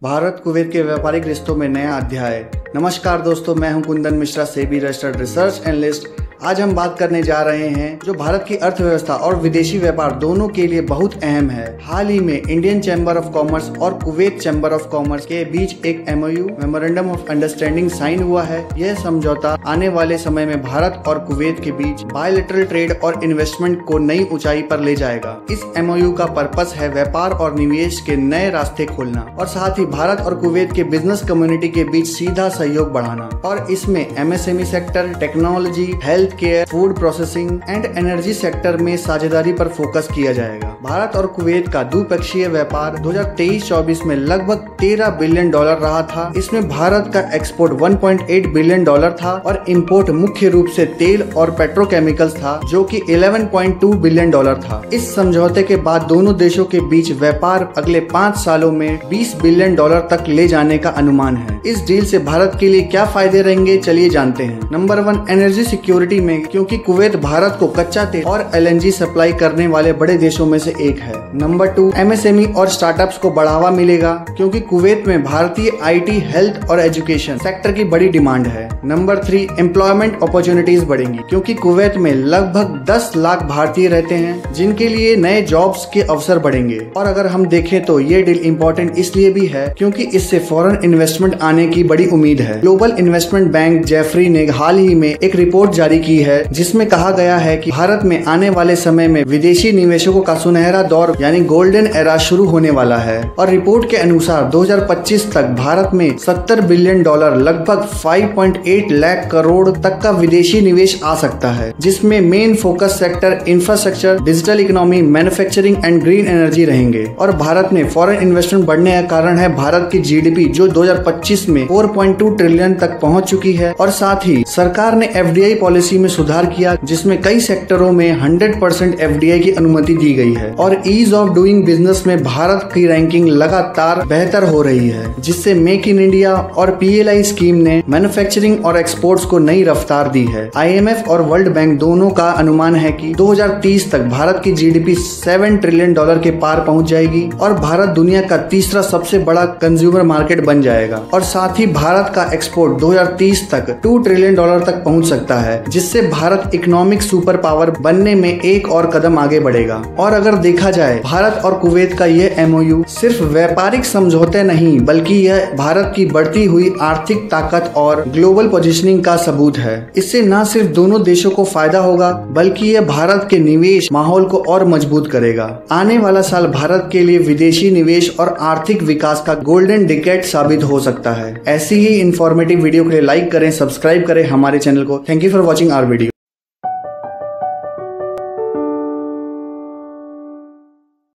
Bharat Kuwait के व्यापारिक रिश्तों में नया अध्याय। नमस्कार दोस्तों, मैं हूं Kundan Mishra, SEBI registered research analyst. आज हम बात करने जा रहे हैं जो भारत की अर्थव्यवस्था और विदेशी व्यापार दोनों के लिए बहुत अहम है। हाल ही में इंडियन चैम्बर ऑफ कॉमर्स और कुवैत चैम्बर ऑफ कॉमर्स के बीच एक MOU memorandum of understanding sign हुआ है। यह समझौता आने वाले समय में भारत और कुवैत के बीच बायलैटरल ट्रेड और इन्वेस्टमेंट को नई ऊंचाई पर ले जाएगा। इस MOU का पर्पस है व्यापार और निवेश के नए रास्ते खोलना और साथ ही भारत और कुवैत के बिजनेस कम्युनिटी के बीच सीधा सहयोग बढ़ाना। और इसमें MSME sector, technology, health care, food processing and energy sector में साझेदारी पर फोकस किया जाएगा। भारत और कुवैत का द्विपक्षीय व्यापार 2023-24 में लगभग $13 बिलियन रहा था। इसमें भारत का एक्सपोर्ट $1.8 बिलियन था और इंपोर्ट मुख्य रूप से तेल और पेट्रोकेमिकल्स था, जो कि $11.2 बिलियन था। इस समझौते के बाद दोनों देशों के बीच व्यापार अगले 5 सालों में $20 बिलियन तक ले जाने का अनुमान है। इस डील से भारत के लिए क्या फायदे रहेंगे, चलिए जानते हैं। नंबर 1, एनर्जी सिक्योरिटी में, क्योंकि कुवैत भारत को कच्चा तेल और LNG सप्लाई करने वाले बड़े देशों में से एक है। नंबर 2, MSME और स्टार्टअप्स को बढ़ावा मिलेगा, क्योंकि कुवैत में भारतीय IT, हेल्थ और एजुकेशन सेक्टर की बड़ी डिमांड है। नंबर 3, एम्प्लॉयमेंट अपॉर्चुनिटीज बढ़ेंगी, क्योंकि कुवैत में लगभग 10 लाख भारतीय रहते हैं, जिनके लिए नए जॉब्स के अवसर बढ़ेंगे। और अगर हम देखें तो ये डील इम्पोर्टेंट इसलिए भी है क्योंकि इससे फॉरेन इन्वेस्टमेंट आने की बड़ी उम्मीद है। ग्लोबल इन्वेस्टमेंट बैंक जेफरी ने हाल ही में एक रिपोर्ट जारी की है, जिसमें कहा गया है कि भारत में आने वाले समय में विदेशी निवेशकों का सुनहरा दौर यानी गोल्डन एरा शुरू होने वाला है। और रिपोर्ट के अनुसार 2025 तक भारत में $70 बिलियन लगभग 5.8 लाख करोड़ तक का विदेशी निवेश आ सकता है, जिसमें main focus sector infrastructure, digital economy, manufacturing and green energy रहेंगे। और भारत में फॉरेन इन्वेस्टमेंट बढ़ने का कारण है भारत की GDP, जो 2025 में 4.2 ट्रिलियन तक पहुंच चुकी है। और साथ ही सरकार ने FDI पॉलिसी में सुधार किया, जिसमें कई सेक्टरों में 100% FDI की अनुमति दी गई है। और ईज ऑफ डूइंग बिजनेस में भारत की रैंकिंग लगातार बेहतर हो रही है, जिससे मेक इन इंडिया और PLI स्कीम ने मैन्युफैक्चरिंग और एक्सपोर्ट्स को नई रफ्तार दी है। IMF और वर्ल्ड बैंक दोनों का अनुमान है कि 2030 तक भारत की GDP $7 ट्रिलियन के पार पहुंच जाएगी और भारत दुनिया का तीसरा सबसे बड़ा कंज्यूमर मार्केट बन जाएगा। और साथ ही भारत का एक्सपोर्ट 2030 तक $2 ट्रिलियन तक पहुंच सकता है, जिससे भारत इकोनॉमिक सुपर पावर बनने में एक और कदम आगे बढ़ेगा। और अगर देखा जाए, भारत और कुवैत का यह MOU सिर्फ व्यापारिक समझौते नहीं, बल्कि यह भारत की बढ़ती हुई आर्थिक ताकत और ग्लोबल पोजीशनिंग का सबूत है। इससे न सिर्फ दोनों देशों को फायदा होगा, बल्कि यह भारत के निवेश माहौल को और मजबूत करेगा। आने वाला साल भारत के लिए विदेशी निवेश और आर्थिक विकास का गोल्डन डिकेड साबित हो सकता है। ऐसी ही इंफॉर्मेटिव वीडियो के लिए लाइक करें, सब्सक्राइब करें हमारे चैनल को। Thank you for watching our video.